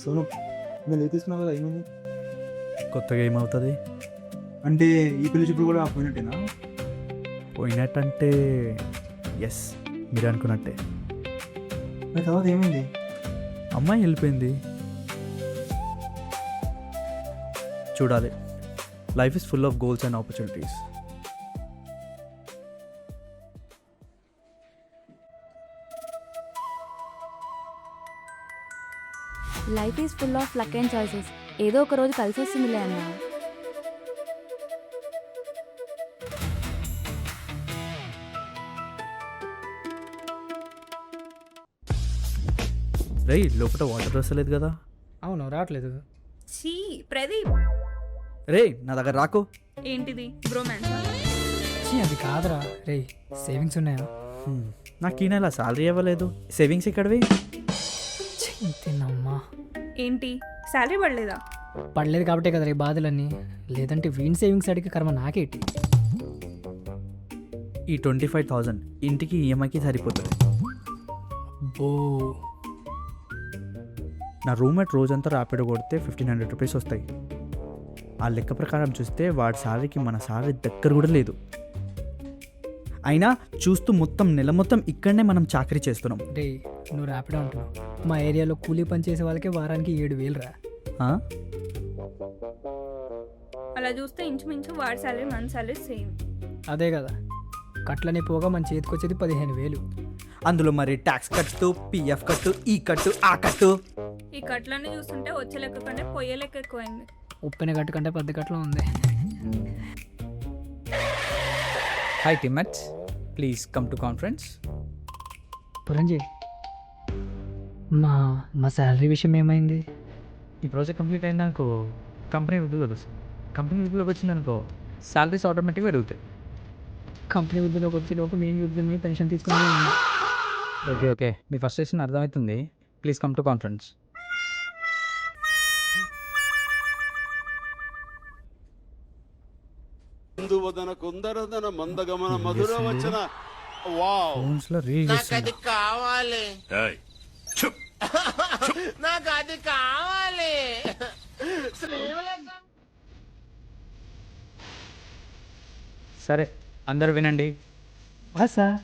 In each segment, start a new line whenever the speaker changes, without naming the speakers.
సోను నేను ఏ తీసుకున్నావు కదా ఏమైంది?
కొత్తగా ఏమవుతుంది?
అంటే ఈ పెళ్లి చూపులు కూడా పోయినట్టేనా?
పోయినట్టంటే ఎస్, మీరు అనుకున్నట్టే.
మరి తర్వాత ఏమైంది?
అమ్మాయి వెళ్ళిపోయింది. చూడాలి. Life is full of goals and opportunities.
Life is full of luck and choices. ఏదో ఒక రోజు కలిసి వస్తుందిలే అన్న.
రేయ్, లోపల వాటర్ వస్తలేదు కదా?
అవును రావట్లేదు.
చీ ప్రదీప్,
రేయ్, నా దగ్గర రాకు.
ఏంటిది బ్రోమాన్స్?
చీ అది కాదురా రే, సేవింగ్స్ ఉన్నాయా?
నాకు ఈ నెల శాలరీ ఇవ్వలేదు. సేవింగ్స్ ఇక్కడవి.
తిన్నమ్మా,
ఏంటి శాలరీ పడలేదా?
పడలేదు కాబట్టే కదా రే బాధలన్నీ, లేదంటే వీన్ సేవింగ్స్ అడిగి కర్మ నాకేటి.
ఈ 25,000 ఇంటికి ఈఎంఐకి సరిపోతుంది.
ఓ
నా రూమ్మేట్ రోజంతా ర్యాపిడో కొడితే 1,500 రూపీస్ వస్తాయి. ఆ లెక్క ప్రకారం చూస్తే వాడి శాలరీకి మన శాలరీ దగ్గర కూడా లేదు. అయినా చూస్తూ మొత్తం నెల మొత్తం ఇక్కడనే మనం చాకరీ చేస్తున్నాం.
రే నువ్వు ర్యాపిడో అంటున్నావు, మా ఏరియాలో కూలీ పని చేసే వాళ్ళకే వారానికి 7,000 రా.
ఆ?
అలా చూస్తే ఇంచుమించు వాడి శాలరీ మన శాలరీ సేమ్.
అదే కదా, కట్లని పోగా మన చేతికి వచ్చేది 15,000.
అందులో మరి ట్యాక్స్ కట్టు, పిఎఫ్ కట్టు, ఈ కట్టు, ఆ కట్టు.
ఈ కట్లన్నీ చూస్తుంటే వచ్చే లెక్క కంటే పొయ్యే లెక్క ఎక్కువైంది.
ఉప్పెన కట్టు కంటే పెద్ద కట్టలో ఉంది.
Hi teammates, please come to conference.
పురంజీ, మా మా శాలరీ విషయం ఏమైంది?
ఈ ప్రాజెక్ట్ కంప్లీట్ అయినాకో కంపెనీ వృద్ధిలోకి వస్తుంది. కంపెనీ వృద్ధిలోకి వచ్చిందనుకో శాలరీస్ ఆటోమేటిక్గా పెరుగుతాయి.
కంపెనీ వృద్ధిలోకి వచ్చే లోపు మేము వృద్ధి పెన్షన్ తీసుకుని.
ఓకే, మీ ఫ్రస్ట్రేషన్ అర్థమవుతుంది. Please come to conference.
కుందువదన కుందరదన మందగమన మధుర వచన. వావ్,
ఫోన్స్లో రీల్
నాకది కావాలి, నాకది కావాలి.
సరే అందరు వినండి.
Sir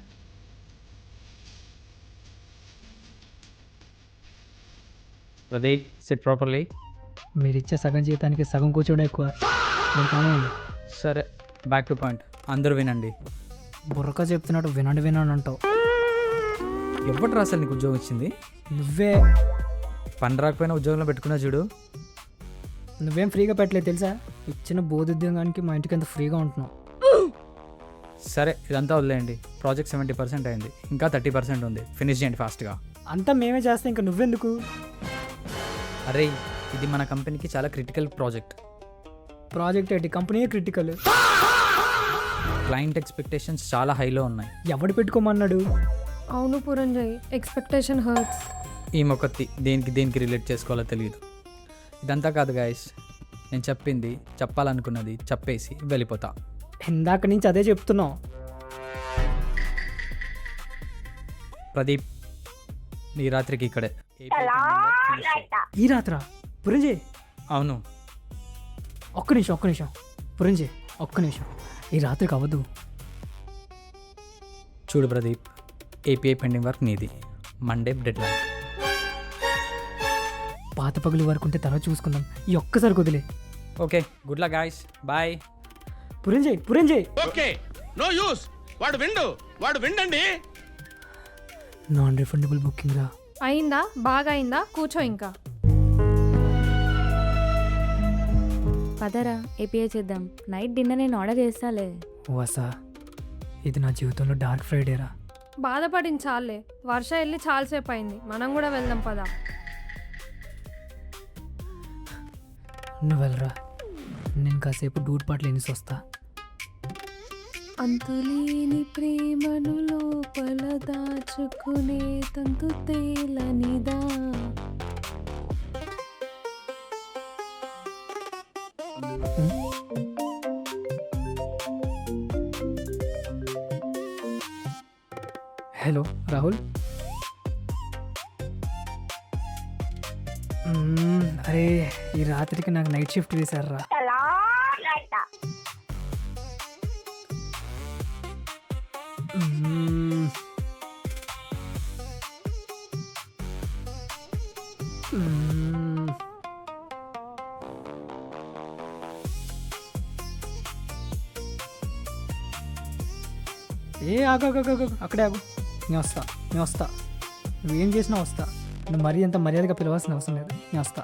Pradeep, SIT properly.
మీరు ఇచ్చే సగం జీతానికి సగం కూర్చోడం ఎక్కువ. మీరు కానీ
సరే, బ్యాక్ టు పాయింట్. అందరూ వినండి.
బుర్రక చెప్తున్నట్టు వినండి వినండి అంటావు.
ఎవరు అసలు నీకు ఉద్యోగం ఇచ్చింది?
నువ్వే.
పని రాకపోయినా ఉద్యోగంలో పెట్టుకున్నా చూడు.
నువ్వేం ఫ్రీగా పెట్టలేదు తెలుసా? ఇచ్చిన బోధోద్యోగానికి మా ఇంటికి అంత ఫ్రీగా ఉంటున్నావు.
సరే ఇదంతా వదిలేయండి. ప్రాజెక్ట్ 70% అయింది, ఇంకా 30% ఉంది. ఫినిష్ చేయండి ఫాస్ట్గా.
అంతా మేమే చేస్తాం, ఇంకా నువ్వెందుకు?
అరే, ఇది మన కంపెనీకి చాలా క్రిటికల్ ప్రాజెక్ట్.
ప్రాజెక్ట్ ఏంటి, కంపెనీ క్రిటికల్.
క్లయింట్ ఎక్స్పెక్టేషన్స్ చాలా హైలో ఉన్నాయి.
ఎవడు పెట్టుకోమన్నాడు?
అవును పురంజయ్, ఎక్స్పెక్టేషన్ హర్ట్స్.
ఈ మొక్కత్తి దేనికి రిలేట్ చేసుకోవాలో తెలియదు. ఇదంతా కాదు గాయస్, నేను చెప్పింది చెప్పాలనుకున్నది చెప్పేసి వెళ్ళిపోతా.
ఇందాక నుంచి అదే చెప్తున్నావు.
ప్రదీప్, ఈ రాత్రికి ఇక్కడే.
ఈ రాత్రా? పురంజయ్
అవును.
ఒక్క నిమిషం పురంజయ్, ఒక్క నిమిషం. ఈ రాత్రికి అవ్వదు.
చూడు ప్రదీప్, ఏపీఐ పెండింగ్ వర్క్ నీది. Monday deadline.
పాత పగులు వరకు ఉంటే తర్వాత చూసుకుందాం. ఈ ఒక్కసారి కుదిలే.
Okay, good luck guys, bye.
Puranjay
okay, no use. వాడు విండండి.
నాన్ రిఫండబుల్ బుకింగ్ రా.
అయిందా? బాగా అయిందా? కూర్చో ఇంకా.
పదరా ఏపీఐ చేద్దాం. నైట్ డిన్నర్ నేను ఆర్డర్ చేస్తాలే.
వసా, ఇది నా జీవితంలో డార్క్ ఫ్రైడే రా.
బాధపడించాలే, వర్ష వెళ్ళి చాలాసేపు అయింది, మనం కూడా వెళ్దాం పదా.
నువ్వు వెళ్ళరా, నేను కాసేపు డూట్ పాటలు ఎన్నిసి వస్తా.
అంతులేని ప్రేమను లోపల దాచుకునే తంతు తేలనిదా.
హలో రాహుల్. అరే ఈ రాత్రికి నాకు నైట్ షిఫ్ట్ వేశారా. మ్మ్. మ్మ్. ఆగు అక్కడే ఆగు. నేను వస్తా నువ్వేం చేసినా వస్తా. నువ్వు మరీ అంత మర్యాదగా పిలవాల్సిన అవసరం లేదు. నేను వస్తా.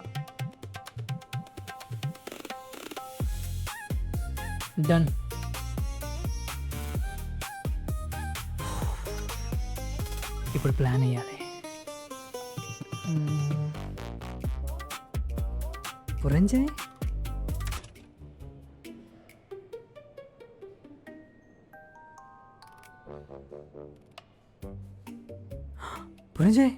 డన్. ఇప్పుడు ప్లాన్ వేయాలి. పురంజయ్ పురంజయ్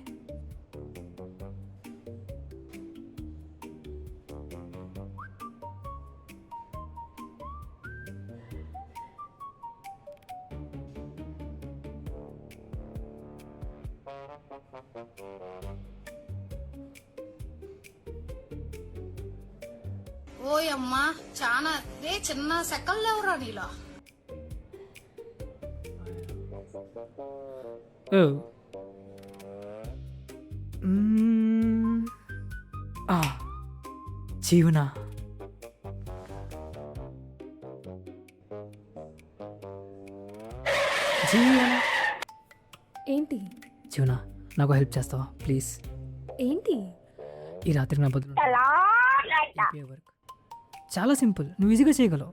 ఓయమ్మా చాలా రే చిన్న సెకల్ లేవురా నీలో.
ఓ. జీవనా
ఏంటి
జీవనా నాకు హెల్ప్ చేస్తావా ప్లీజ్?
ఏంటి?
ఈ రాత్రికి నా బదులు వర్క్ చాలా సింపుల్, నువ్వు ఈజీగా చేయగలవు.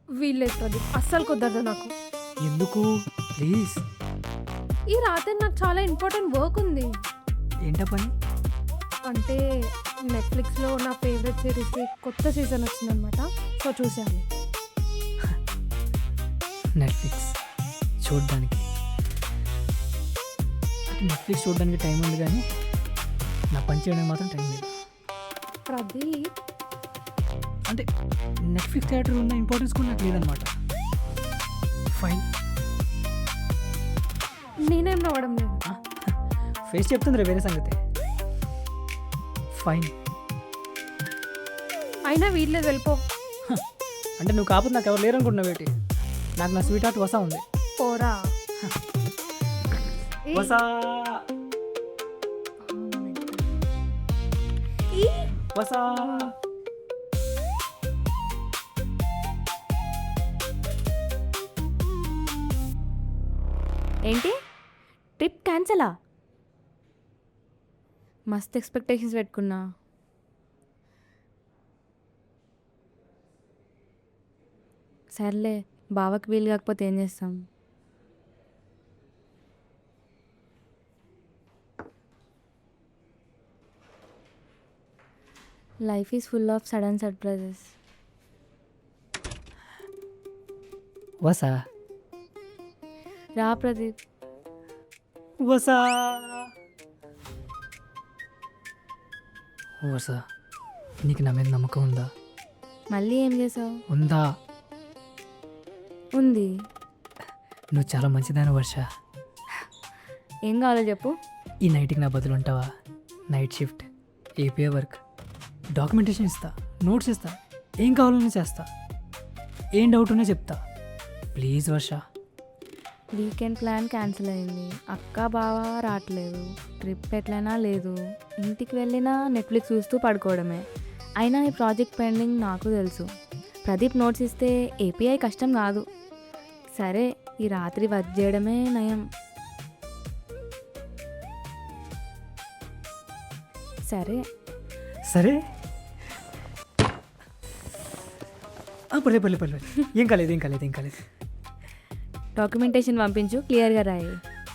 వీల్లేదు ప్రదీప్, అస్సలు కుదరదు నాకు.
ఎందుకు ప్లీజ్?
ఈ రాత్రి నాకు చాలా ఇంపార్టెంట్ వర్క్ ఉంది.
ఏంటా పని?
అంటే నెట్ఫ్లిక్స్లో నా ఫేవరెట్ సిరీస్కి కొత్త సీజన్ వచ్చిందనమాట, సో చూసాను.
నెట్ఫ్లిక్స్ చూడడానికి అంటే నెట్ఫ్లిక్స్ చూడడానికి టైం ఉంది కానీ నా పని చేయడానికి మాత్రం టైం లేదు.
ప్రదీప్
అంటే నెట్ఫ్లిక్స్ థియేటర్ ఉన్న ఇంపార్టెన్స్ కూడా నాకు లేదనమాట. ఫైన్.
నేనేం రావడం లేదు.
ఫేస్ చెప్తుంది రే వేరే సంగతి. ఫైన్.
అయినా వీల్లేదు, వెళ్ళిపో.
అంటే నువ్వు కాకపోతే నాకు ఎవరు లేరు అనుకుంటున్నావు ఏంటి? నాకు నా స్వీట్ హార్ట్ వసా ఉంది.
పోరా.
వసా వసా.
ఏంటి ట్రిప్ క్యాన్సలా? మస్త్ ఎక్స్పెక్టేషన్స్ పెట్టుకున్నా. సర్లే, బావకి వీలు కాకపోతే ఏం చేస్తాం. Life is full of sudden surprises.
Vasa
రా ప్రదీప్.
వసా వసా. నీకు నా మీద నమ్మకం ఉందా?
మళ్ళీ ఏం చేసావు?
ఉందా?
ఉంది.
నువ్వు చాలా మంచిదాని వర్ష.
ఏం కావాలో చెప్పు.
ఈ నైట్కి నా బదులు ఉంటావా? Night shift, APA work, documentation ఇస్తా, నోట్స్ ఇస్తా, ఏం కావాలన్నా చేస్తా, ఏం డౌట్ ఉన్నా చెప్తా. Please Varsha.
Weekend plan cancel అయింది, అక్క బావ రావట్లేదు, ట్రిప్ ఎట్లయినా లేదు, ఇంటికి వెళ్ళినా నెట్ఫ్లిక్స్ చూస్తూ పడుకోవడమే. అయినా ఈ ప్రాజెక్ట్ పెండింగ్ నాకు తెలుసు. ప్రదీప్ నోట్స్ ఇస్తే ఏపీఐ కష్టం కాదు. సరే, ఈ రాత్రి వర్క్ చేయడమే నయం. సరే
సరే పర్లేదు. ఏం కాలేదు.
డాక్యుమెంటేషన్ పంపించు, క్లియర్గా రాయి.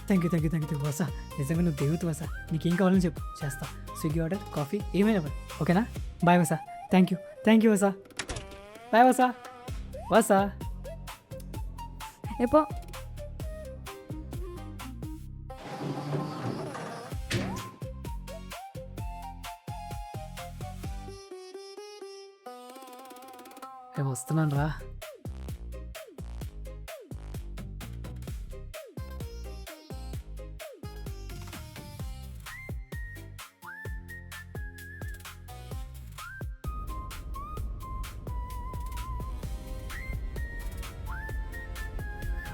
Thank you Vasa. నిజంగా నువ్వు దేవుతు వసా. నీకేం కావాలని చెప్పు, చేస్తా. స్విగ్గీ ఆర్డర్, కాఫీ ఏమైనా పని. ఓకేనా? Bye Vasa. Thank you Vasa. Bye Vasa.
ఎపో.
వస్తున్నాను రా.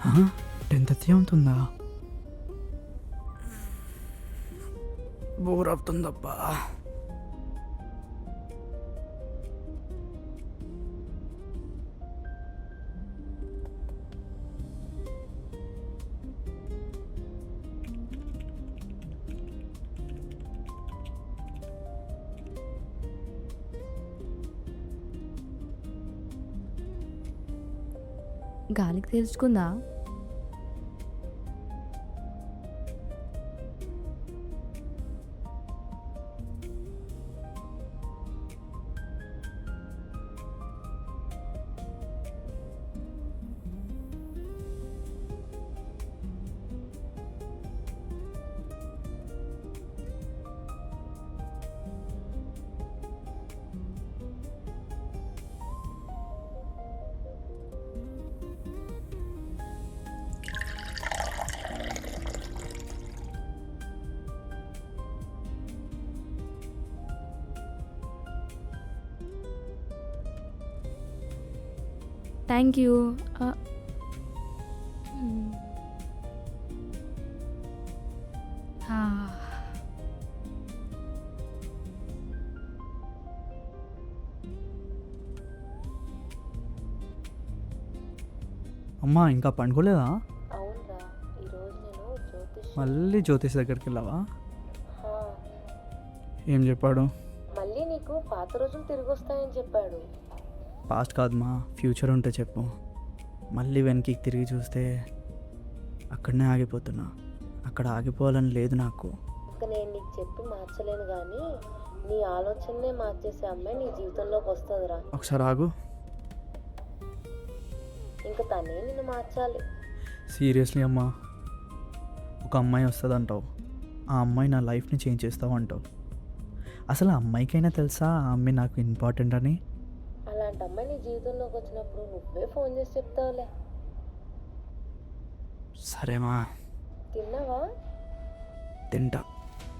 10:30 అవుతుందా? బోర్ అవుతుందబ్బా.
గాలికి తెలుసుకుందా? Thank you.
అమ్మా ఇంకా పండుకోలేదా?
అవునరా, ఈరోజు నేను
మళ్ళీ జ్యోతిష్ దగ్గరికి వెళ్ళావా? ఏం చెప్పాడు?
మళ్ళీ నీకు పాత రోజులు తిరిగి వస్తాయని చెప్పాడు.
పాస్ట్ కాదు మా, ఫ్యూచర్ ఉంటే చెప్పు. మళ్ళీ వెనక్కి తిరిగి చూస్తే అక్కడనే ఆగిపోతున్నా. అక్కడ ఆగిపోవాలని లేదు నాకు.
ఇంకా నేను నీకు చెప్పి మార్చలేను, కానీ నీ ఆలోచననే మార్చేసే అమ్మాయి నీ జీవితంలోకి వస్తుందిరా.
ఒకసారి ఆగు.
ఇంకా తనే నిన్ను మార్చాలి.
సీరియస్లీ అమ్మా, ఒక అమ్మాయి వస్తుంది అంటావు, ఆ అమ్మాయి నా లైఫ్ని చేంజ్ చేస్తావు అంటావు. అసలు ఆ అమ్మాయికైనా తెలుసా ఆ అమ్మాయి నాకు ఇంపార్టెంట్ అని?
అలాంటి అమ్మాయి నీ జీవితంలోకి వచ్చినప్పుడు నువ్వే ఫోన్ చేసి చెప్తావులే.
సరేమా.
తిన్నావా?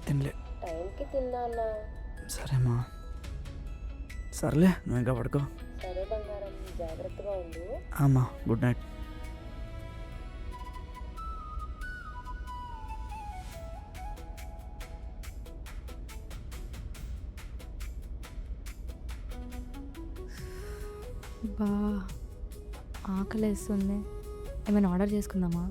తినలే.
టైంకి తిన్నా.
సరేమా. సర్లే, నువ్వు ఇంకా పడుకో.
సరే బంగారం, జాగ్రత్తగా ఉండు.
అమ్మా, గుడ్ నైట్.
బా, ఆకలేస్తుంది. ఏమైనా ఆర్డర్ చేసుకుందామా?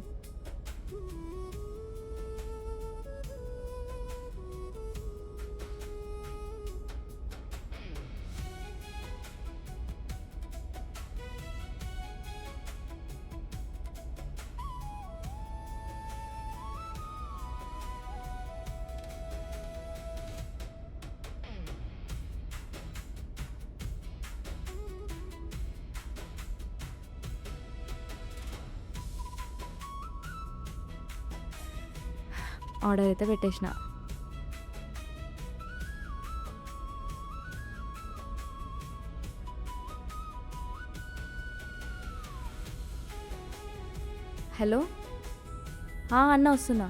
ఆర్డర్ అయితే పెట్టేసిన. హలో, అన్న వస్తున్నా.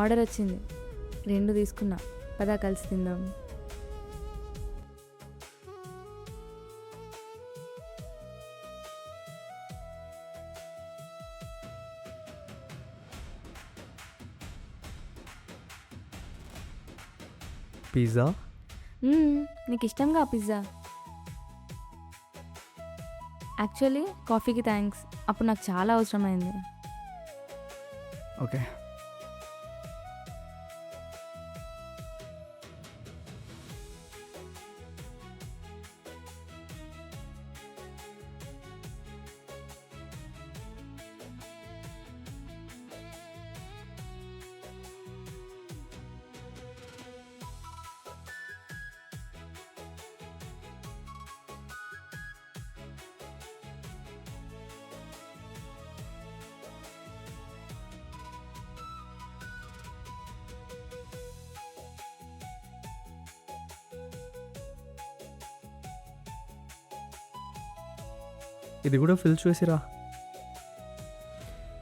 ఆర్డర్ వచ్చింది, 2 తీసుకున్నా. పదా కలిసి తిందాం.
పిజ్జా?
నీకు ఇష్టంగా పిజ్జా? యాక్చువల్లీ కాఫీకి థ్యాంక్స్, అప్పుడు నాకు చాలా అవసరమైంది.
ఓకే. ఇది కూడా ఫిల్ చేసిరా.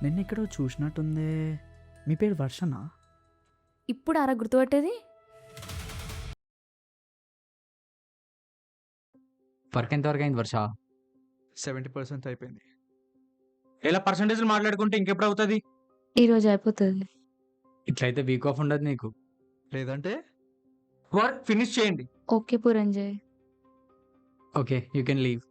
నిన్న ఎక్కడో చూసినట్టుందే. మీ పేరు వర్షనా?
ఇప్పుడు గుర్తుపట్టేది?
వర్క్ ఎంతవరకు అయింది వర్ష?
70% అయిపోయింది.
ఇలా పర్సంటేజ్లు మాట్లాడుకుంటే ఇంకెప్పుడు అవుతుంది?
ఈరోజు అయిపోతుంది.
ఇట్లయితే వీక్ ఆఫ్ ఉండదు నీకు.
లేదంటే
వర్క్ ఫినిష్ చేయండి.
Okay Puranjay.
Okay, you can leave.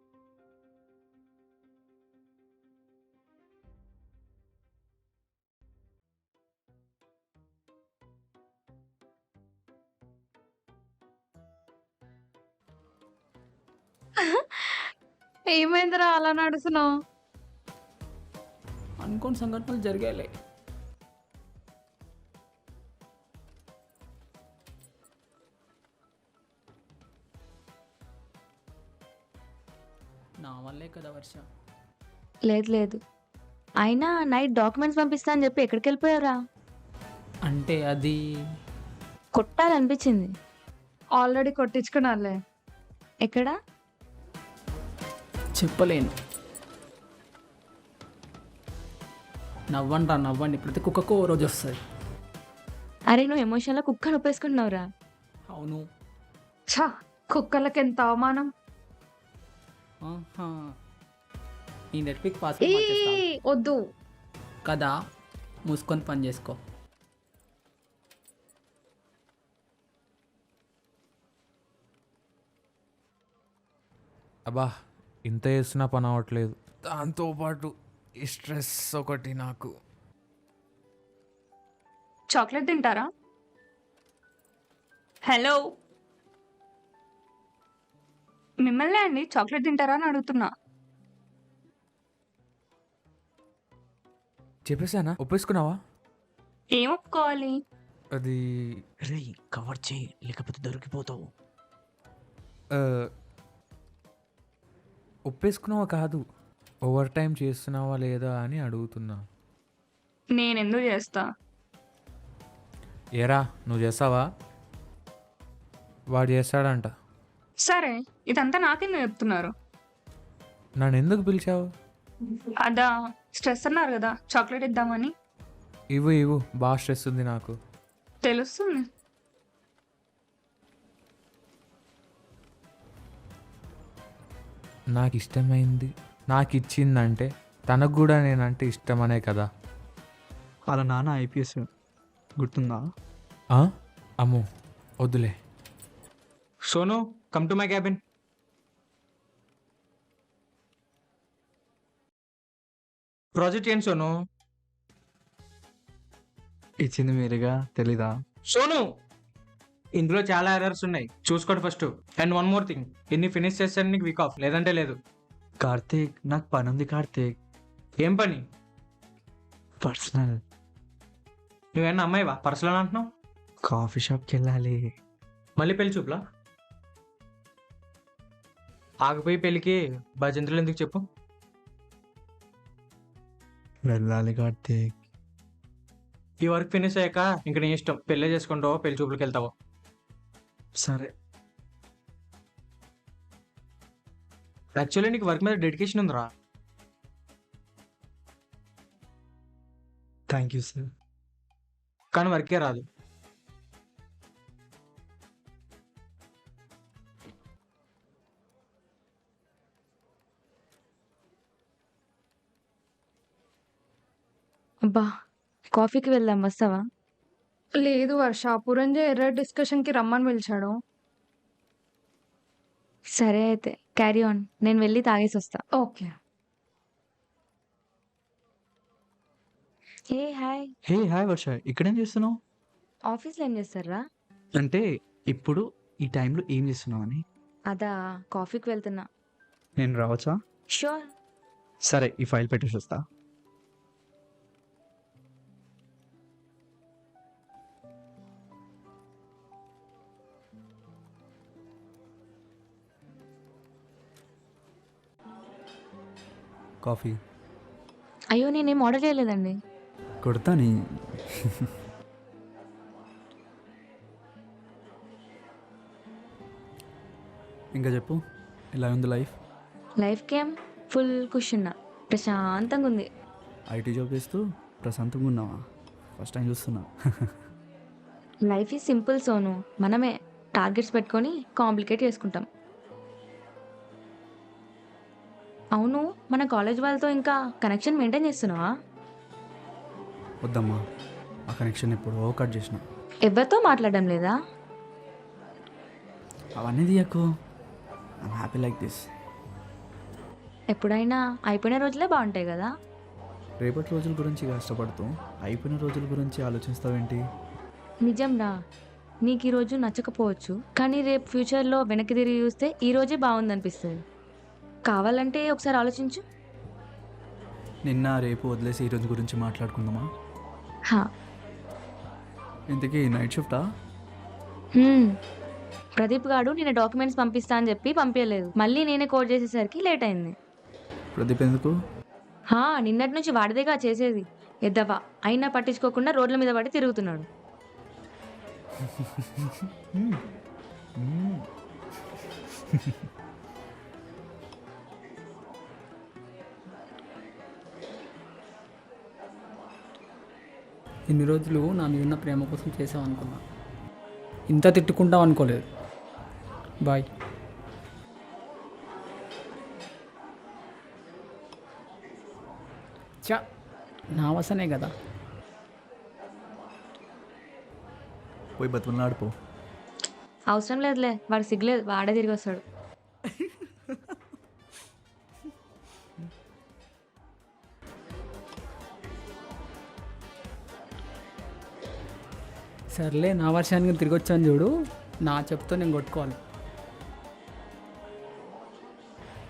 ఏమైందిరా అలా నడుస్తున్నావు?
అనుకోని సంఘటనలు జరిగాయిలే. నా వల్లే కదా వర్ష.
లేదు లేదు, అయినా నైట్ డాక్యుమెంట్స్ పంపిస్తా అని చెప్పి ఎక్కడికి వెళ్ళిపోయారా?
అంటే అది
కొట్టాలనిపించింది.
ఆల్రెడీ కొట్టించుకున్నాలే.
ఎక్కడ?
చెప్పలేను. నవ్వండి, ప్రతి కుక్కకు ఓ రోజు వస్తుంది.
అరే నువ్వు ఎమోషన్లో కుక్క నొప్పేసుకుంటున్నావురా.
అవును.
ఛా, కుక్కలకి ఎంత అవమానం.
ఆహా. ఈ నెట్ఫ్లిక్స్
ఏ
పాస్వర్డ్
వద్దు.
కదా, మూసుకొని పని చేసుకో.
అబ్బా, ఇంత చేస్తున్నా పని అవ్వట్లేదు. దాంతోపాటు ఈ స్ట్రెస్ ఒకటి నాకు.
చాక్లెట్ తింటారా? హలో, మిమ్మల్ని అండి, చాక్లెట్ తింటారా అని అడుగుతున్నా.
చెప్పేసానా? ఒప్పేసుకున్నావా?
ఏం ఒప్పుకోవాలి?
అది
రే కవర్ చేయి, లేకపోతే దొరికిపోతావు.
ఆ, ఒప్పేసుకున్నావా కాదు, ఓవర్ టైం చేస్తున్నావా లేదా అని అడుగుతున్నా.
నేను ఎందుకు చేస్తా?
ఏరా, నువ్వు చేస్తావా? వాడు చేస్తాడంట.
సరే, ఇదంతా నాకెందుకు చెప్తున్నారు?
నన్ను ఎందుకు పిలిచావు?
అదా, స్ట్రెస్ అన్నారు కదా, చాక్లెట్ ఇద్దామని.
ఇవ్వు, బాగా స్ట్రెస్ ఉంది నాకు.
తెలుస్తుంది.
నాకు ఇష్టమైంది నాకు ఇచ్చిందంటే తనకు కూడా నేనంటే ఇష్టమనే కదా.
వాళ్ళ నాన్న ఐపీఎస్, గుర్తుందా?
ఆ? అమ్మో, వద్దులే.
Sonu, come to my cabin. Project ఏంటి సోను?
ఇచ్చింది మీరుగా, తెలీదా?
సోను, ఇందులో చాలా ఎర్రర్స్ ఉన్నాయి, చూసుకోండి first. And one more thing, ఇన్ని ఫినిష్ చేస్తాను నీకు వీక్ ఆఫ్, లేదంటే లేదు.
కార్తీక్, నాకు పని ఉంది కార్తీక్.
ఏం పని?
పర్సనల్.
నువ్వేనా అమ్మాయివా పర్సనల్ అంటున్నావు?
కాఫీ షాప్కి వెళ్ళాలి.
మళ్ళీ పెళ్లి చూపులా? ఆగిపోయి పెళ్ళికి భజంతులు ఎందుకు చెప్పు?
వెళ్ళాలి కార్తీక్.
ఈ వర్క్ ఫినిష్ అయ్యాక ఇంక నీ ఇష్టం, పెళ్ళే చేసుకుంటావో పెళ్లి చూపులకి వెళ్తావో.
సరే.
యాక్చువల్లీ నీకు వర్క్ మీద డెడికేషన్ ఉందిరా.
Thank you sir.
కానీ వర్కే రాదు.
అబ్బా, కాఫీకి వెళ్దాం, వస్తావా?
లేదు వర్ష, పురంజయ్ ఎర్రర్ డిస్కషన్కి రమ్మని పిలిచాడు.
సరే అయితే క్యారీ ఆన్, నేను వెళ్ళి తాగేసి వస్తా.
Okay.
Hey hi.
Hey hi Varsha, ఇక్కడేం చేస్తున్నావు?
ఆఫీస్లో ఏం చేస్తారా?
అంటే ఇప్పుడు ఈ టైంలో ఏం చేస్తున్నావు అని.
అదా, కాఫీకి వెళ్తున్నా.
నేను రావచ్చా?
షూర్.
సరే, ఈ ఫైల్ పెట్టేసి వస్తా. కాఫీ
అయ్యో, నేనేం ఆర్డర్ చేయలేదండి.
కొడతాని. ఇంకా చెప్పు, ఎలా ఉంది లైఫ్?
లైఫ్కేం ఫుల్ కుషున్నా, ప్రశాంతంగా ఉంది.
ఐటీ జాబ్ చేస్తూ ప్రశాంతంగా ఉన్నావా? ఫస్ట్ టైం చూస్తున్నా.
లైఫ్ ఈజ్ సింపుల్ సోను, మనమే టార్గెట్స్ పెట్టుకొని కాంప్లికేట్ చేసుకుంటాం. అవును, మన కాలేజ్ వాళ్ళతో ఇంకా కనెక్షన్ మెయింటైన్ చేస్తున్నావా?
వద్దమ్మా, ఆ కనెక్షన్ ఎప్పుడో కట్ చేసిన.
ఎవరితో మాట్లాడడం లేదా?
అవన్నీ తీయకు. I'm happy like this.
ఎప్పుడైనా అయిపోయిన రోజులే బాగుంటాయి కదా.
రేపటి రోజుల గురించి కష్టపడుతూ అయిపోయిన రోజుల గురించి ఆలోచిస్తావేంటి?
నిజంరా, నీకు ఈరోజు నచ్చకపోవచ్చు, కానీ రేపు ఫ్యూచర్లో వెనక్కి తిరిగి చూస్తే ఈ రోజే బాగుందనిపిస్తుంది. కావాలంటే ఒకసారి ఆలోచించు.
నిన్న రేపు వదిలేసి ఈ రోజు గురించి మాట్లాడుకుందామా?
హా.
ఇంతకీ నైట్ షిఫ్టా?
ప్రదీప్ గాడు నిన్న డాక్యుమెంట్స్ పంపిస్తా అని చెప్పి పంపించలేదు. మళ్ళీ నేనే కోడ్ చేసేసరికి లేట్ అయింది.
ప్రదీప్ ఎందుకు?
నిన్నటి నుంచి వాడిదేగా చేసేది. ఎద్దవా అయినా పట్టించుకోకుండా రోడ్ల మీద పడి తిరుగుతున్నాడు.
ఇన్ని రోజులు నా మీద ఉన్న ప్రేమ కోసం చేసావు అనుకున్నా, ఇంత తిట్టుకుంటావు అనుకోలేదు. బాయ్. చా, నా వసనే కదా.
పోయి బతుకులాడిపో.
అవసరం లేదులే, వాడు సిగ్గులేదు, వాడే తిరిగి వస్తాడు.
సర్లే, నా వర్షానికి తిరిగి వచ్చాను చూడు, నా చెప్తో నేను కొట్టుకోవాలి.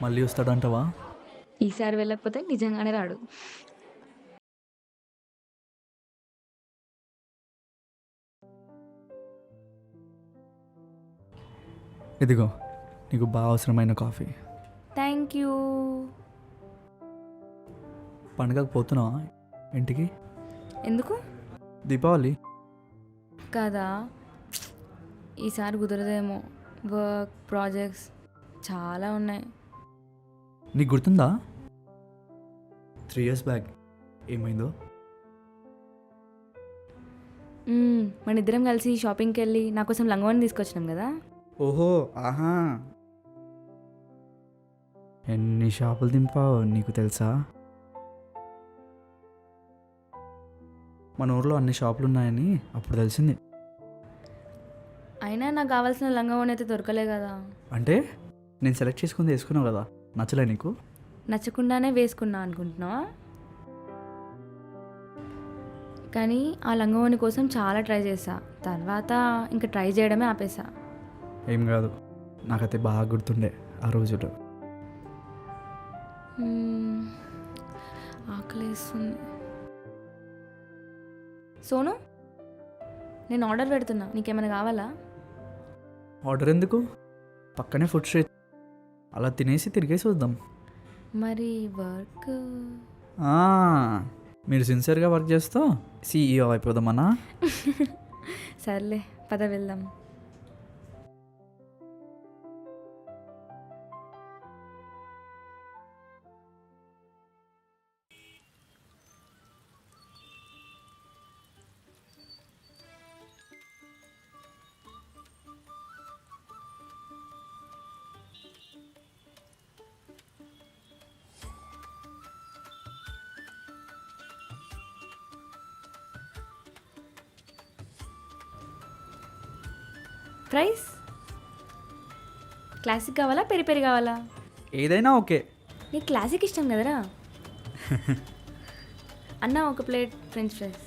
మళ్ళీ వస్తాడంటావా?
ఈసారి వెళ్ళకపోతే నిజంగానే రాడు.
ఇదిగో నీకు బాగా అవసరమైన కాఫీ.
Thank you.
పండగకు పోతున్నావా ఇంటికి?
ఎందుకు?
దీపావళి
కదా, ఈసారి కుదరదేమో. వర్క్, ప్రాజెక్ట్స్ చాలా ఉన్నాయి.
నీకు గుర్తుందా 3 years బ్యాక్ ఏమైందో?
మన ఇద్దరం కలిసి షాపింగ్కి వెళ్ళి నా కోసం లంగవని తీసుకొచ్చినాం కదా.
ఓహో, ఆహా. ఎన్ని షాపులు దింపావు నీకు తెలుసా? మన ఊర్లో అన్ని షాపులు ఉన్నాయని అప్పుడు తెలిసింది.
అయినా నాకు కావాల్సిన లంగవని అయితే దొరకలే కదా.
అంటే నేను సెలెక్ట్ చేసుకుంది వేసుకున్నావు కదా, నచ్చలే నీకు?
నచ్చకుండానే వేసుకున్నా అనుకుంటున్నావా? కానీ ఆ లంగవని కోసం చాలా ట్రై చేసా, తర్వాత ఇంకా ట్రై చేయడమే ఆపేసా.
ఏం కాదు, నాకైతే బాగా గుర్తుండే ఆ రోజులు.
ఆకలేస్తుంది. సోను, నేను ఆర్డర్ పెడుతున్నా, నీకేమైనా కావాలా?
ఆర్డర్ ఎందుకు? పక్కనే ఫుడ్ స్ట్రీట్, అలా తినేసి తిరిగేసి వద్దాం.
మరి వర్క్?
మీరు సిన్సియర్గా వర్క్ చేస్తూ CEO అయిపోదామన్నా?
సర్లే, పద వెళ్దాం. ప్రైస్ క్లాసిక్ కావాలా, పెరి పెరి కావాలా?
ఏదైనా ఓకే.
నీకు క్లాసిక్ ఇష్టం కదరా. అన్న, ఒక ప్లేట్ ఫ్రెంచ్ ఫ్రైస్.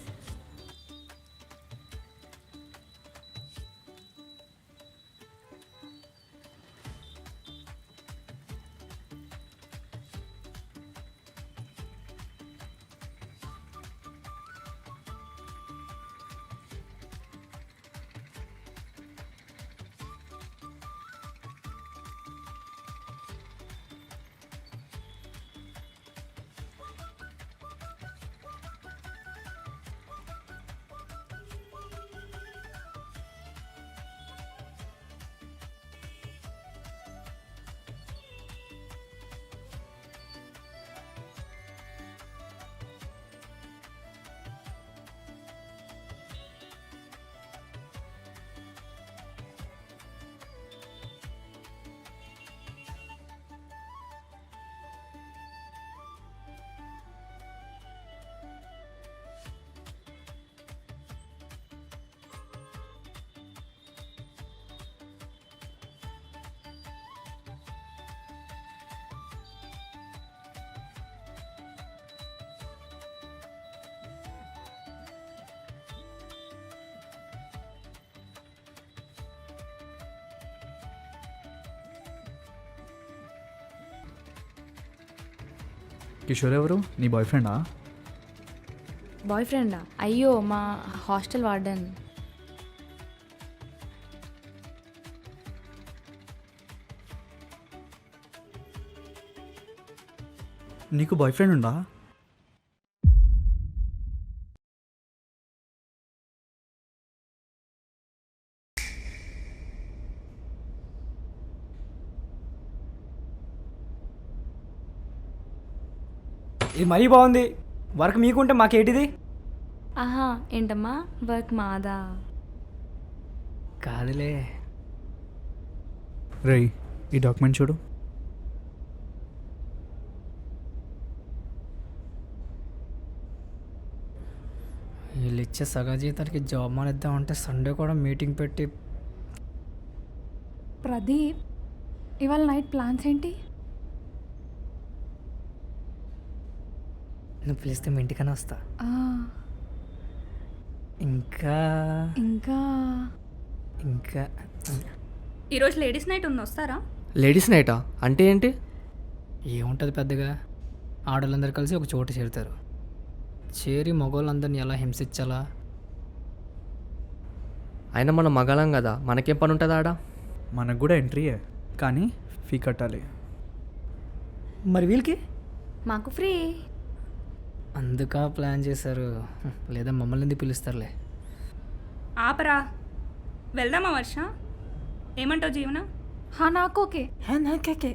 కిషోర్ ఎవరు నీ బాయ్ ఫ్రెండా?
బాయ్ ఫ్రెండా? అయ్యో మా హాస్టల్ వార్డెన్.
నీకు బాయ్ ఫ్రెండ్ ఉందా?
ఇది మరీ బాగుంది. వర్క్ మీకుంటే మాకేటిది?
ఆహా ఏంటమ్మా వర్క్ మాదా?
కాదులే.
రేయ్ ఈ డాక్యుమెంట్ చూడు.
వీళ్ళు ఇచ్చే సగ జీతానికి జాబ్ మానేద్దామంటే సండే కూడా మీటింగ్ పెట్టి
ప్రదీప్, ఇవాళ నైట్ ప్లాన్స్ ఏంటి?
నువ్వు పిలిస్తే మీ ఇంటికనే వస్తా.
ఆ,
ఇంకా
ఇంకా
ఇంకా
ఈరోజు లేడీస్ నైట్ ఉంది, వస్తారా?
లేడీస్ నైటా అంటే ఏంటి?
ఏముంటుంది పెద్దగా, ఆడవాళ్ళందరూ కలిసి ఒక చోట చేరుతారు. చేరి మగవాళ్ళందరినీ ఎలా హింసించాలా?
అయినా మనం మగాళం కదా, మనకేం పని ఉంటుంది ఆడ?
మనకు కూడా ఎంట్రీయే కానీ ఫీ కట్టాలి.
మరి వీళ్ళకి
మాకు ఫ్రీ.
అందుకా ప్లాన్ చేశారు. లేదా మమ్మల్ని ఎందుకు పిలుస్తారులే.
ఆపరా, వెళ్దామా వర్ష? ఏమంటావు జీవన?
హా నాకు ఓకే. నాకే.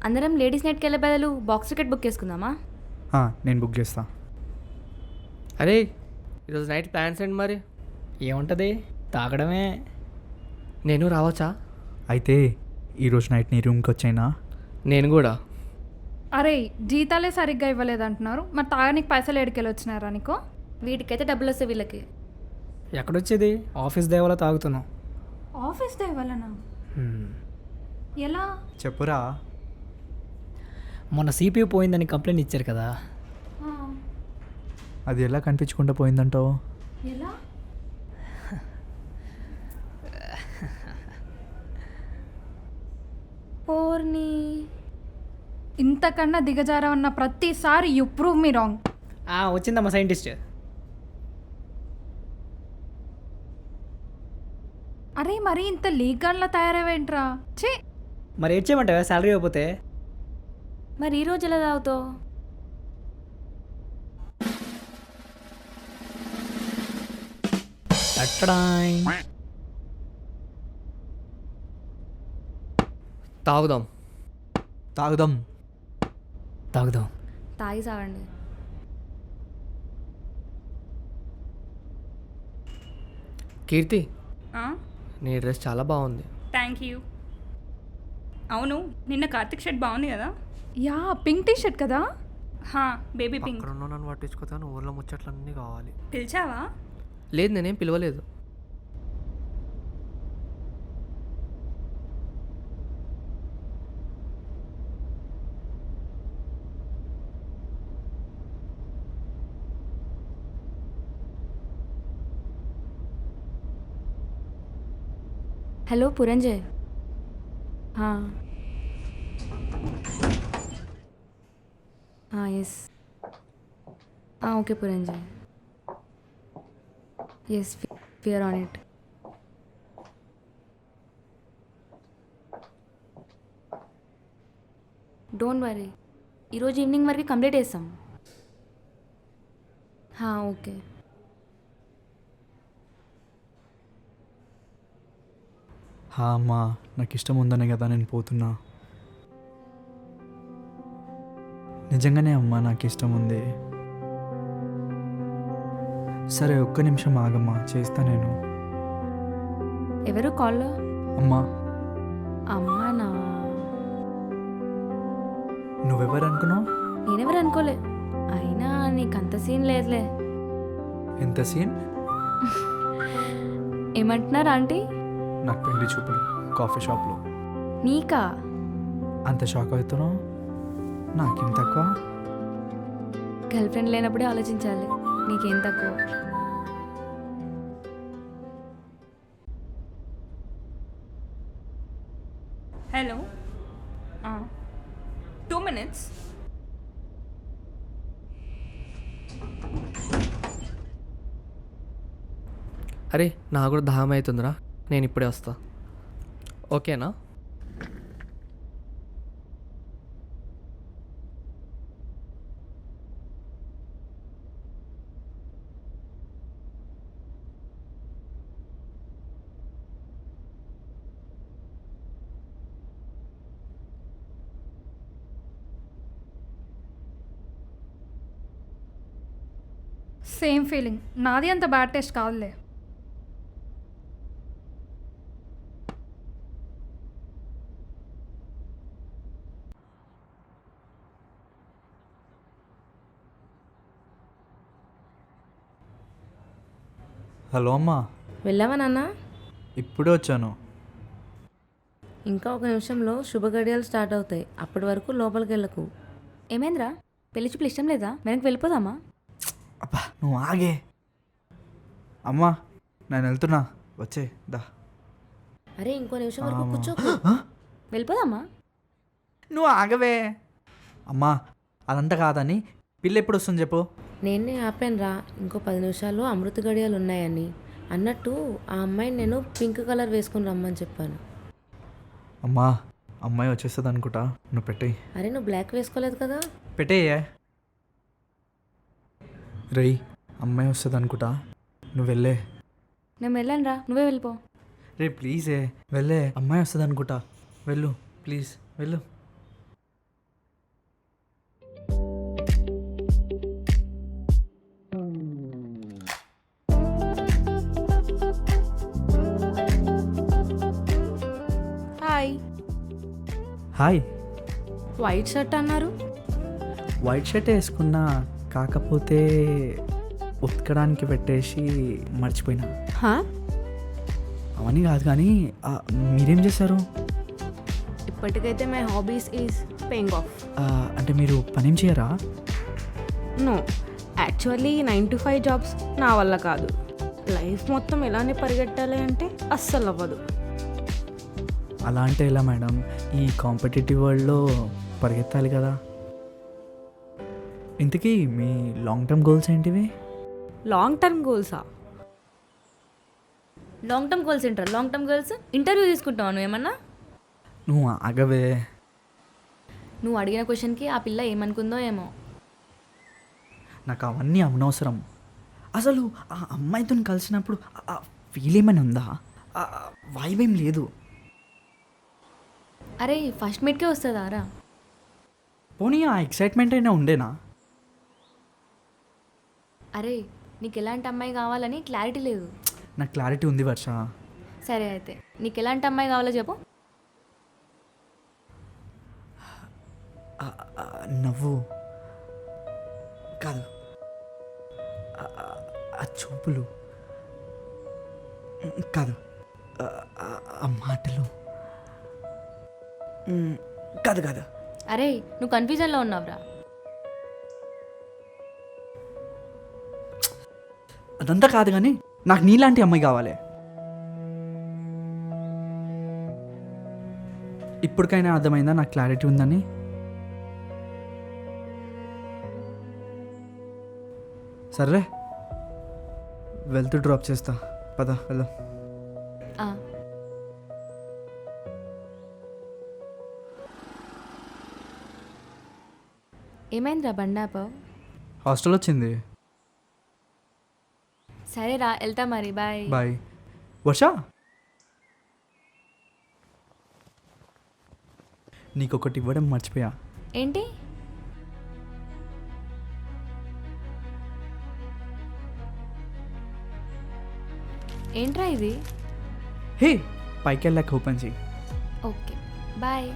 అందరం లేడీస్ నైట్కి వెళ్ళే బదులు బాక్స్ టికెట్ బుక్ చేసుకుందామా?
నేను బుక్ చేస్తా.
అరే ఈరోజు నైట్ ప్లాన్స్ ఏంటి మరి?
ఏముంటుంది, తాగడమే.
నేను రావచ్చా?
అయితే ఈరోజు నైట్ నీ రూమ్కి వచ్చైనా?
నేను కూడా.
అరే జీతాలే సరిగ్గా ఇవ్వలేదంటున్నారు, మరి తాగడానికి పైసలు ఏడుకెళ్ళి వచ్చినారా నీకో?
వీటికైతే డబ్బులు వస్తాయి, వీళ్ళకి
ఎక్కడొచ్చేది? ఆఫీస్ దేవాలో తాగుతున్నాం.
ఆఫీస్ డే వలన ఎలా?
చెప్పురా.
మొన్న సిపియు పోయిందని కంప్లైంట్ ఇచ్చారు కదా.
ఆ,
అది ఎలా కనిపించకుండా పోయిందంటావు?
ఎలా?
పోర్ని
ఇంతకన్నా దిగజారన్న ప్రతిసారి యు ప్రూవ్ మీ రాంగ్.
వచ్చిందమ్మా సైంటిస్ట్.
అరే మరి ఇంత లీగన్లా తయారవేంట్రా? చే
మరి ఏం చేయమంటావా శాలరీ అయిపోతే?
మరి ఈ రోజు ఎలా తాగుతావు?
తాగుదాం.
తాగుదాం.
తాగుదాం.
తాగి సాగండి.
కీర్తి నీ డ్రెస్ చాలా బాగుంది.
Thank you. అవును, నిన్న కార్తిక్ షర్ట్ బాగుంది కదా?
యా, పింక్ టీ షర్ట్ కదా?
హా, బేబీ పింక్.
అక్కడ ఉన్న నన్ను పట్టించుకోతాను, ఊర్లో ముచ్చట్లన్నీ కావాలి.
పిలిచావా?
లేదు, నేనేం పిలవలేదు.
Hello Puranjay. Yes. Okay Puranjay. Yes, we're on it. Don't worry, ఈరోజు ఈవినింగ్ వరకు కంప్లీట్ చేస్తాం. ఓకే.
అమ్మా, నాకు ఇష్టం ఉందనే కదా నేను పోతున్నా. నిజంగానే అమ్మా, నాకు ఇష్టం ఉంది. సరే ఒక్క నిమిషం ఆగమ్మా, చేస్తా నేను.
ఎవరు కాల్లో?
అమ్మా.
అమ్మానా?
నువ్వెవరు అనుకున్నావు?
నేనెవరు అనుకోలే. అయినా నీకంత సీన్ లేదులే.
ఎంత సీన్?
ఏమంటున్నారు ఆంటీ?
నాకు పెళ్లి చూపులు కాఫీ షాప్లో.
నీకా?
అంత షాక్ అవుతున్నావు? నాకేం తక్కువ?
గర్ల్ ఫ్రెండ్ లేనప్పుడే ఆలోచించాలి, నీకేం తక్కువ.
Hello, minutes.
అరే నాకు కూడా దాహం అవుతుందిరా, నేను ఇప్పుడే వస్తా. ఓకేనా?
Same feeling. నాది అంత బ్యాడ్ టేస్ట్ కాదులే.
హలో అమ్మా,
వెళ్ళావా నాన్న?
ఇప్పుడే వచ్చాను.
ఇంకా ఒక నిమిషంలో శుభ గడియలు స్టార్ట్ అవుతాయి. అప్పటి వరకు లోపలికి వెళ్ళకు.
ఏమైందిరా? పెళ్లి చూపులు ఇష్టం లేదా? వెనక్కి వెళ్ళిపోదామా?
అబ్బా నువ్వు ఆగే. అమ్మా నేను వెళ్తున్నా, వచ్చే దా.
అరే ఇంకో నిమిషం వరకు కూర్చో.
వెళ్ళిపోదామా?
నువ్వు ఆగవే. అమ్మా అదంతా కాదని పిల్ల ఎప్పుడు వస్తుంది చెప్పు.
నేనే ఆపానురా, ఇంకో 10 నిమిషాల్లో అమృత గడియలు ఉన్నాయని. అన్నట్టు ఆ అమ్మాయిని నేను పింక్ కలర్ వేసుకుని రమ్మని చెప్పాను.
అమ్మా అమ్మాయి వచ్చేస్తుంది అనుకుంటా, నువ్వు పెట్టేయి.
అరే నువ్వు బ్లాక్ వేసుకోలేదు కదా?
పెట్టేయే. రేయ్ అమ్మాయి వస్తుంది అనుకుంటా, నువ్వు వెళ్ళే.
నేను వెళ్ళాను రా, నువ్వే వెళ్ళిపో.
రే ప్లీజే వెళ్ళే, అమ్మాయి వస్తుంది అనుకుంటా, వెళ్ళు ప్లీజ్ వెళ్ళు.
హాయ్.
హాయ్.
వైట్ షర్ట్ అన్నారు?
వైట్ షర్ట్ వేసుకున్నా, కాకపోతే ఉతకడానికి పెట్టేసి మర్చిపోయినా. అవన్నీ కాదు కానీ మీరేం చేశారు?
ఇప్పటికైతే my hobbies is paying off.
అంటే మీరు పనేం చేయరా?
నో, యాక్చువల్లీ 9 to 5 జాబ్స్ నా వల్ల కాదు. లైఫ్ మొత్తం ఎలానే పరిగెట్టాలి అంటే అస్సలు అవ్వదు.
అలా అంటే ఎలా మేడం, ఈ కాంపిటేటివ్ వరల్డ్లో పరిగెత్తాలి కదా. ఇంతకీ మీ లాంగ్ టర్మ్ గోల్స్ ఏంటివి?
లాంగ్ టర్మ్ గోల్సా?
లాంగ్ టర్మ్ గోల్స్ ఏంటారు? లాంగ్ టర్మ్ గోల్స్ ఇంటర్వ్యూ తీసుకుంటావు నువ్వు ఏమన్నా?
నువ్వు ఆగవే.
నువ్వు అడిగిన క్వశ్చన్కి ఆ పిల్ల ఏమనుకుందో ఏమో.
నాకు అవన్నీ అనవసరం. అసలు ఆ అమ్మాయితో కలిసినప్పుడు ఫీల్ ఏమైనా ఉందా? వైబ్ ఏం లేదు.
అరే ఫస్ట్ మీట్కే వస్తుందా రా?
పోనీ ఆ ఎక్సైట్మెంట్ అయినా ఉండేనా?
అరే నీకు ఎలాంటి అమ్మాయి కావాలని క్లారిటీ లేదు.
నాకు క్లారిటీ ఉంది వర్ష.
సరే అయితే నీకు ఎలాంటి అమ్మాయి కావాలో చెప్పు.
నవ్వు కాదు, ఆ చూపులు కాదు, ఆ మాటలు కాదు కాదు.
అరే నువ్వు కన్ఫ్యూజన్లో ఉన్నావురా.
అదంతా కాదు కానీ నాకు నీలాంటి అమ్మాయి కావాలి. ఇప్పటికైనా అర్థమైందా నాకు క్లారిటీ ఉందని? సర్లే వెళ్తూ డ్రాప్ చేస్తా, పద వెళ్దాం.
ఏమైందిరా బండాపో?
హాస్టల్ వచ్చింది.
సరేరా వెళ్తా మరి, బాయ్.
బాయ్. వర్ష నీకొకటి ఇవ్వడం మర్చిపోయా.
ఏంటి? ఏంట్రా ఇది?
హే పైకి వెళ్ళాక ఓపెన్ చేయి.
Okay bye.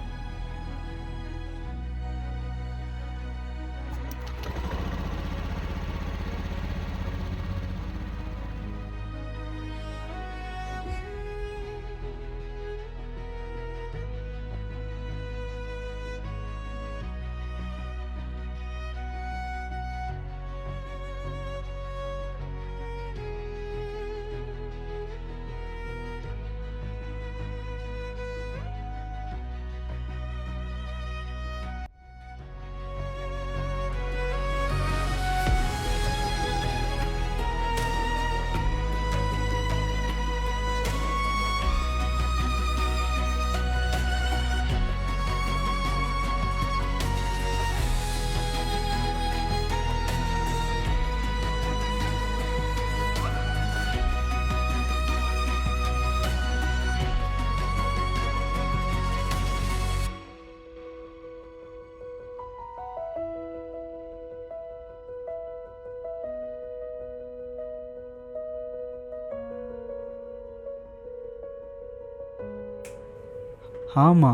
అమ్మా.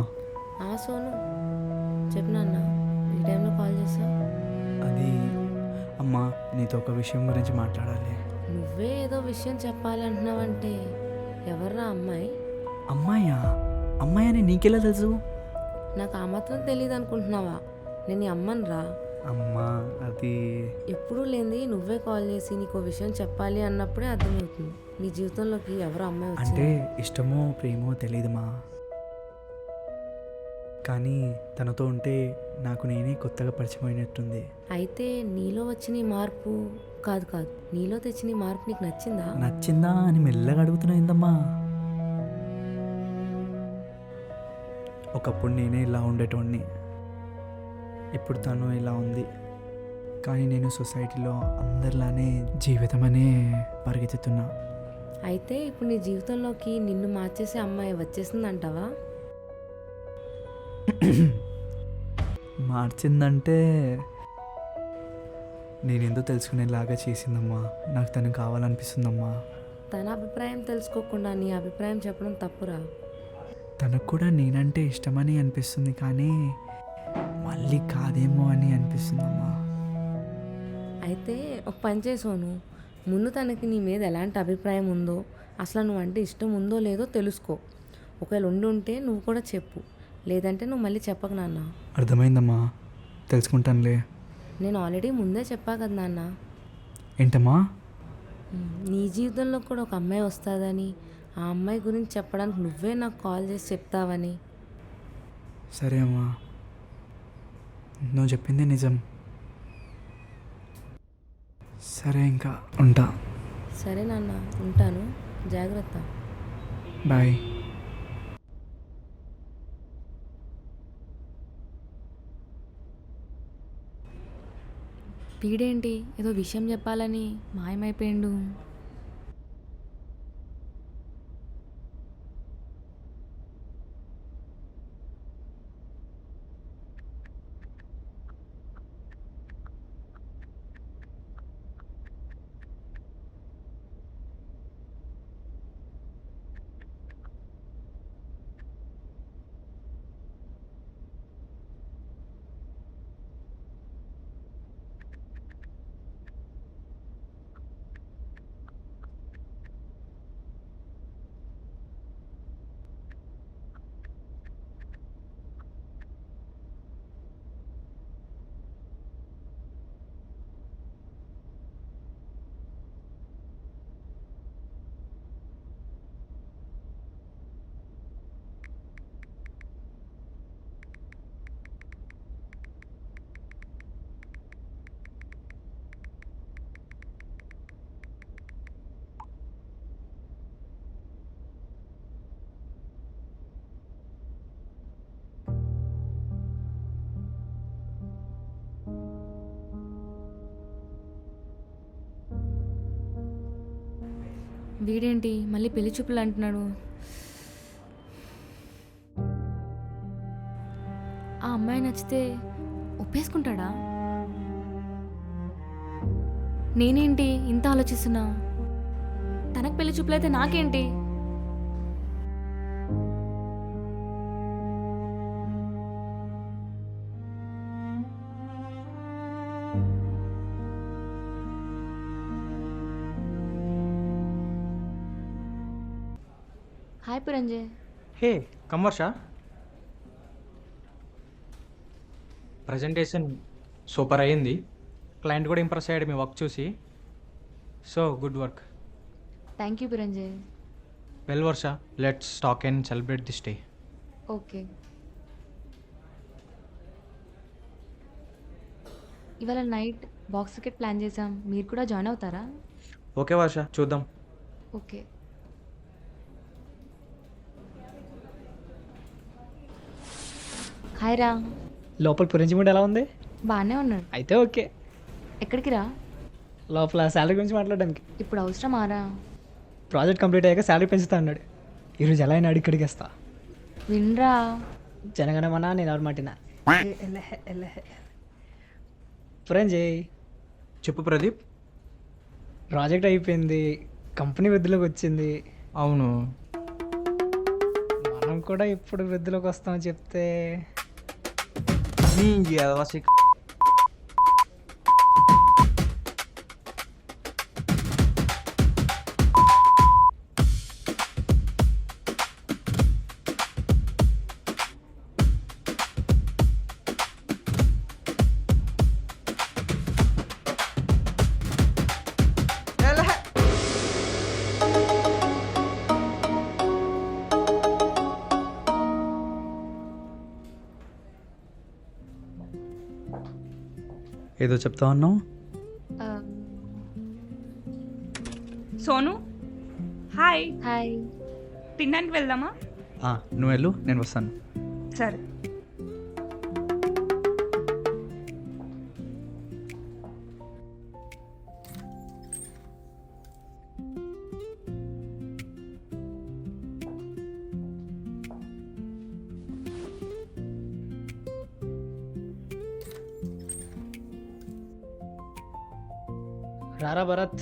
సోను చెప్పు నాన్న, ఈ టైంలో కాల్ చేసావు?
అది అమ్మా, నీతో ఒక విషయం గురించి మాట్లాడాలి.
నువ్వే ఏదో విషయం చెప్పాలి అంటున్నావంటే ఎవర్రా అమ్మాయి?
అమ్మాయా? అమ్మాయి అని నీకెలా తెలుసు?
నాకు ఆ మాత్రం తెలియదు అనుకుంటున్నావా? నేను అమ్మను రా.
అమ్మా అది
ఎప్పుడూ లేనిది నువ్వే కాల్ చేసి నీకు విషయం చెప్పాలి అన్నప్పుడే అర్థమవుతుంది నీ జీవితంలోకి ఎవరు అమ్మాయి
అంటే
వచ్చింది.
ఇష్టమో ప్రేమో తెలియదుమా, కానీ తనతో ఉంటే నాకు నేనే కొత్తగా పరిచయం అయినట్టుంది.
అయితే నీలో వచ్చిన ఈ మార్పు కాదు నీలో తెచ్చిన ఈ మార్పు నీకు నచ్చిందా?
నచ్చిందా అని మెల్లగా అడుగుతున్నా ఏందమ్మా? ఒకప్పుడు నేనే ఇలా ఉండేటోడిని, ఇప్పుడు తను ఇలా ఉంది. కానీ నేను సొసైటీలో అందరిలానే జీవితం అనే పరిగెత్తుతున్నా.
అయితే ఇప్పుడు నీ జీవితంలోకి నిన్ను మార్చేసే అమ్మాయి వచ్చేసిందంటావా?
మార్చిందంటే నేనేందో తెలుసుకునేలాగా చేసిందమ్మా. నాకు తను కావాలనిపిస్తుందమ్మా.
తన అభిప్రాయం తెలుసుకోకుండా నీ అభిప్రాయం చెప్పడం తప్పురా.
తనకు కూడా నేనంటే ఇష్టమని అనిపిస్తుంది, కానీ మళ్ళీ కాదేమో అని అనిపిస్తుందమ్మా.
అయితే ఒక పని చేసాను, ముందు తనకి నీ మీద ఎలాంటి అభిప్రాయం ఉందో, అసలు నువ్వంటే ఇష్టం ఉందో లేదో తెలుసుకో. ఒకవేళ ఉంటే నువ్వు కూడా చెప్పు, లేదంటే నువ్వు మళ్ళీ చెప్పకు నాన్న.
అర్థమైందమ్మా, తెలుసుకుంటానులే.
నేను ఆల్రెడీ ముందే చెప్పా కదా నాన్న,
ఏంటమ్మా?
నీ జీవితంలో కూడా ఒక అమ్మాయి వస్తుందని, ఆ అమ్మాయి గురించి చెప్పడానికి నువ్వే నాకు కాల్ చేసి చెప్తావని.
సరే అమ్మా, నువ్వు చెప్పింది నిజం. సరే ఇంకా ఉంటా.
సరే నాన్న, ఉంటాను, జాగ్రత్త.
బాయ్.
వీడేంటి ఏదో విషయం చెప్పాలని మాయమైపోయిండు. వీడేంటి మళ్ళీ పెళ్లి చూపులు అంటున్నాడు. ఆ అమ్మాయి నచ్చితే ఒప్పేసుకుంటాడా? నేనేంటి ఇంత ఆలోచిస్తున్నా? తనకు పెళ్లి చూపులు అయితే నాకేంటి? హాయ్ పురంజయ్.
హే కమర్ష, ప్రజెంటేషన్ సూపర్ అయ్యింది. క్లయింట్ కూడా ఇంప్రెస్ అయ్యాడు మీ వర్క్ చూసి. So good work.
Thank you Puranjay.
Well Varsha, let's talk and celebrate this day.
Okay. ఇవాళ నైట్ బాక్స్ క్రికెట్ ప్లాన్ చేసాం, మీరు కూడా జాయిన్ అవుతారా?
ఓకే వర్ష, చూద్దాం.
ఓకే. హాయ్ రా.
లోపల పురంజిముడు ఎలా ఉంది?
బాగానే ఉన్నాడు.
అయితే ఓకే.
ఎక్కడికి రా?
లోపల శాలరీ గురించి మాట్లాడడానికి.
ఇప్పుడు అవసరమారా?
ప్రాజెక్ట్ కంప్లీట్ అయ్యాక శాలరీ పెంచుతా అన్నాడు. ఈరోజు ఎలా అయినా అడిగి ఇక్కడికి వస్తా.
వినరా?
జనగణమన నేను ఎవరు మాటినా. పురంజయ్,
చెప్పు ప్రదీప్.
ప్రాజెక్ట్ అయిపోయింది, కంపెనీ వృద్ధిలోకి వచ్చింది.
అవును,
మనం కూడా ఇప్పుడు వృద్ధిలోకి వస్తామని చెప్తే
ఏదో చెప్తా ఉన్నావు.
Sonu hi
hi.
తినడానికి వెళ్దామా?
నువ్వు వెళ్ళు, నేను వస్తాను.
సరే.
రారా భరత్.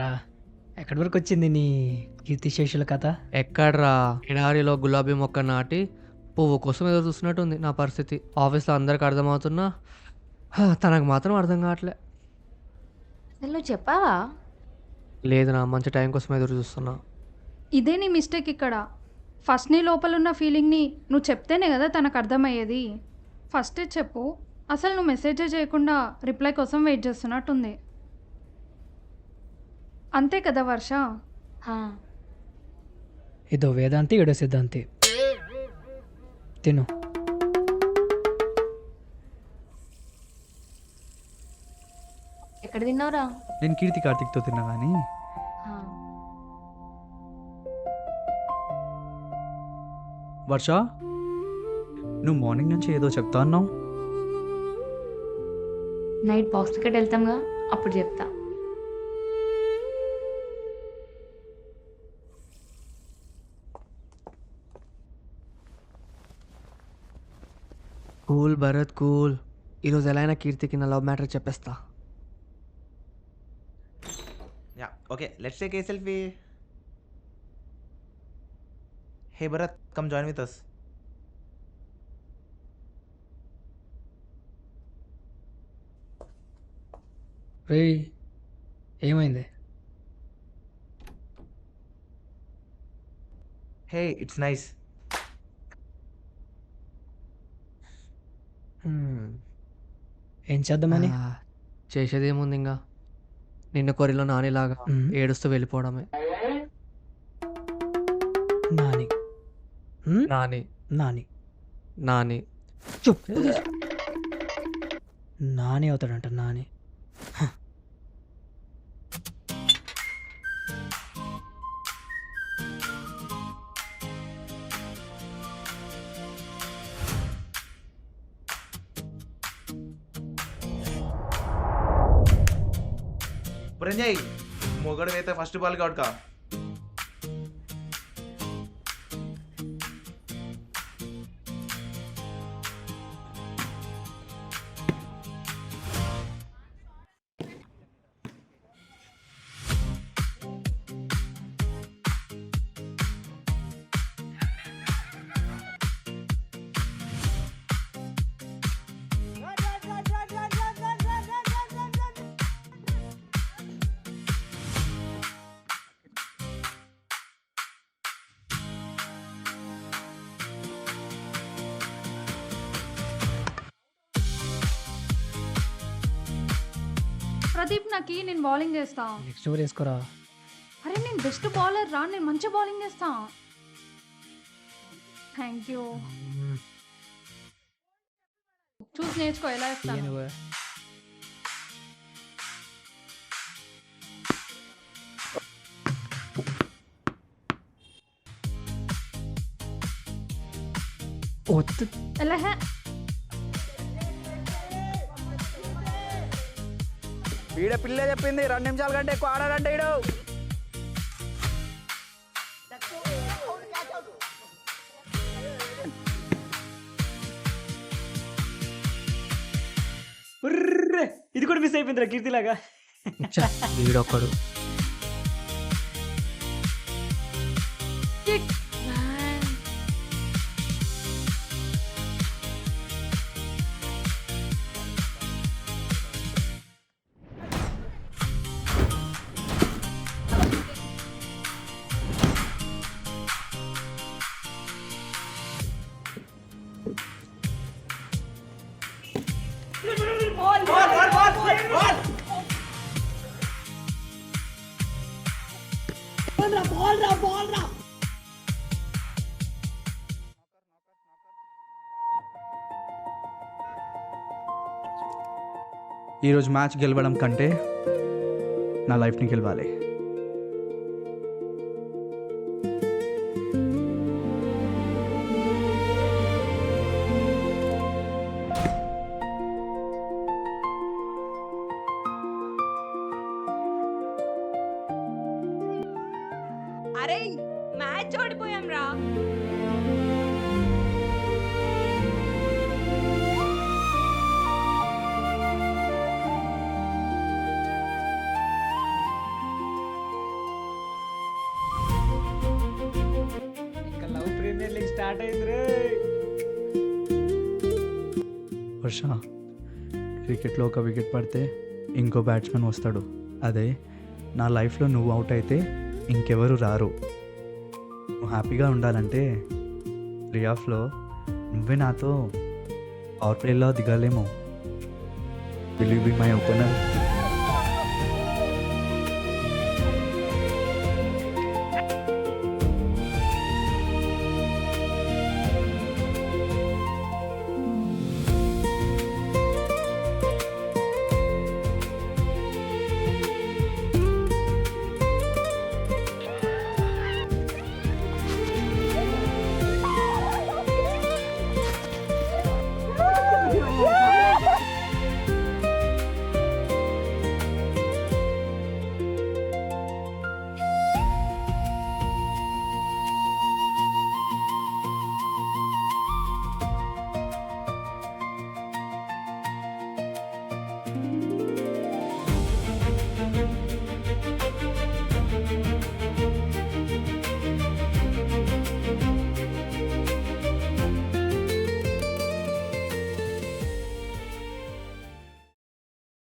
రా, ఎక్కడి వరకు వచ్చింది నీ కీర్తిశేషుల కథ?
ఎక్కడ్రా, ఎడారిలో గులాబీ మొక్క నాటి పువ్వు కోసం ఎదురు చూస్తున్నట్టుంది నా పరిస్థితి. ఆఫీస్లో అందరికి అర్థమవుతున్నా, తనకు మాత్రం అర్థం కావట్లే.
అసలు నువ్వు చెప్పావా?
లేదు, నా మంచి టైం కోసం ఎదురు చూస్తున్నా.
ఇదే నీ మిస్టేక్ ఇక్కడ. ఫస్ట్ నీ లోపల ఉన్న ఫీలింగ్ని నువ్వు చెప్తేనే కదా తనకు అర్థమయ్యేది. ఫస్టే చెప్పు. అసలు నువ్వు మెసేజే చేయకుండా రిప్లై కోసం వెయిట్ చేస్తున్నట్టుంది. అంతే కదా వర్ష?
ఇదో వేదాంతి, ఇడో సిద్ధాంతి. తిను.
ఎక్కడ తిన్నావురా?
నేను కీర్తి కార్తిక్తో తిన్నా. కానీ వర్ష, నువ్వు మార్నింగ్ నుంచి ఏదో చెప్తా అన్నావు.
నైట్ బాక్స్ టికెట్ వెళ్తాంగా, అప్పుడు చెప్తా.
Cool Bharat, cool. ఈరోజు ఎలా అయినా కీర్తికి నా లవ్ మ్యాటర్ చెప్పేస్తా.
Yeah, okay, let's take a selfie. Hey Bharat, come join with us.
రేయ్, ఏమైంది?
Hey, it's nice.
ఏం చేద్దామని?
చేసేది ఏముంది ఇంకా, నిన్న కొరిలో నానిలాగా ఏడుస్తూ వెళ్ళిపోవడమే.
నాని
నాని
నాని
నాని
చెప్పు. నాని అవుతాడంట. నాని
పురంజయ్, మొగడు అయితే ఫస్ట్ బాల్ అవుట్ కా.
ప్రదీప్, నాకి నేను బౌలింగ్ చేస్తా.
నెక్స్ట్ ఓవర్ వేసుకోరా.
అరే నేను బెస్ట్ బౌలర్ రా, నేను మంచి బౌలింగ్ చేస్తా. Thank you. చూసి నేర్చుకో ఎలా వేస్తాను. ఎలా హే?
ఈడ పిల్లే చెప్పింది 2 నిమిషాల కంటే ఎక్కువ ఆడాలంటే ఈడు.
ఇది కూడా మిస్ అయిపోయిందిరా కీర్తిలాగా.
ఛ, వీడొక్కడు.
ఈరోజు మ్యాచ్ గెలవడం కంటే నా లైఫ్ని గెలవాలి.
అరే మ్యాచ్ ఓడిపోయాం రా.
ఇంకా లవ్ ప్రీమియర్ లీగ్ స్టార్ట్ అయింది రే.
వర్ష, క్రికెట్లో ఒక వికెట్ పడితే ఇంకో బ్యాట్స్మెన్ వస్తాడు. అదే నా లైఫ్లో నువ్వు అవుట్ అయితే ఇంకెవరు రారు. నువ్వు హ్యాపీగా ఉండాలంటే ప్లే ఆఫ్లో నువ్వే నాతో పవర్ ప్లేలో దిగాలేమో. Will you be my opener?